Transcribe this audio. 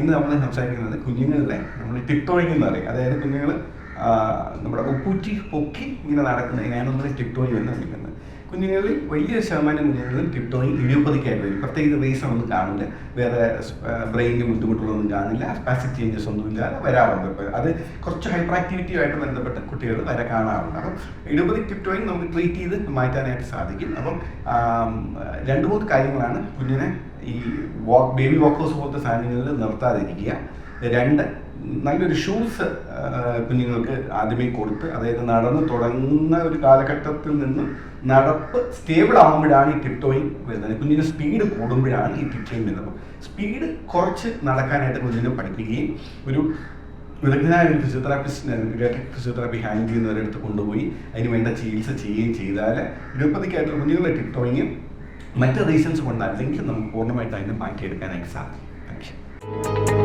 ഇന്ന് നമ്മൾ സംസാരിക്കുന്നത് കുഞ്ഞുങ്ങളിലെ നമ്മൾ ടിപ്ടോയിങ് എന്ന് പറയും. അതായത് കുഞ്ഞുങ്ങൾ നമ്മുടെ ഉപ്പൂറ്റി പൊക്കി ഇങ്ങനെ നടക്കുന്നതിനാണ് നമ്മൾ ടിപ്ടോയിങ് എന്ന് വിളിക്കുന്നത്. കുഞ്ഞുങ്ങളിൽ വലിയ ശതമാനം കുഞ്ഞുങ്ങളും ടിപ്ടോയിങ് ഇടിയപ്പതിക്കായിട്ട് വരും. പ്രത്യേകിച്ച് റീസൺ ഒന്നും കാണില്ല, വേറെ ബ്രെയിനിന് ബുദ്ധിമുട്ടുകളൊന്നും കാണില്ല, സ്പാസ്റ്റിക് ചേഞ്ചസ് ഒന്നും ഇല്ലാതെ വരാറുണ്ട്. അത് കുറച്ച് ഹൈപ്പർ ആക്ടിവിറ്റിയുമായിട്ട് ബന്ധപ്പെട്ട കുട്ടികൾ വരെ കാണാറുണ്ട്. അപ്പം ഇടിയപ്പതിക് ടിപ്ടോയിങ് നമുക്ക് ട്രീറ്റ് ചെയ്ത് മാറ്റാനായിട്ട് സാധിക്കും. അപ്പം 2-3 കാര്യങ്ങളാണ് കുഞ്ഞിനെ ഈ ബേബി വാക്കേഴ്സ് പോലത്തെ സാധനങ്ങളിൽ നിർത്താതിരിക്കുക. 2, നല്ലൊരു ഷൂസ് കുഞ്ഞുങ്ങൾക്ക് ആദ്യമേ കൊടുത്ത്, അതായത് നടന്ന് തുടങ്ങുന്ന ഒരു കാലഘട്ടത്തിൽ നിന്ന് നടപ്പ് സ്റ്റേബിൾ ആകുമ്പോഴാണ് ഈ ടിപ്ടോയിങ് വരുന്നത്. കുഞ്ഞിന് സ്പീഡ് കൂടുമ്പോഴാണ് ഈ ടിപ്ടോയിങ് വരുന്നത്. അപ്പം സ്പീഡ് കുറച്ച് നടക്കാനായിട്ട് കുഞ്ഞിനെ പഠിപ്പിക്കുകയും ഒരു വിദഗ്ധനായ ഒരു ഫിസിയോതെറാപ്പി ഹാൻഡിൽ ചെയ്യുന്നവരടുത്ത് കൊണ്ടുപോയി അതിന് വേണ്ട ചികിത്സ ചെയ്യുകയും ചെയ്താൽ ഇടിയപ്പതിക്കായിട്ടുള്ള കുഞ്ഞുങ്ങളുടെ ടിപ്ടോയിങ് മറ്റ് റീസൺസ് കൊണ്ടല്ലെങ്കിൽ നമുക്ക് പൂർണ്ണമായിട്ട് അതിനെ മാറ്റിയെടുക്കാനായിട്ട് സാധിക്കും. Thank you.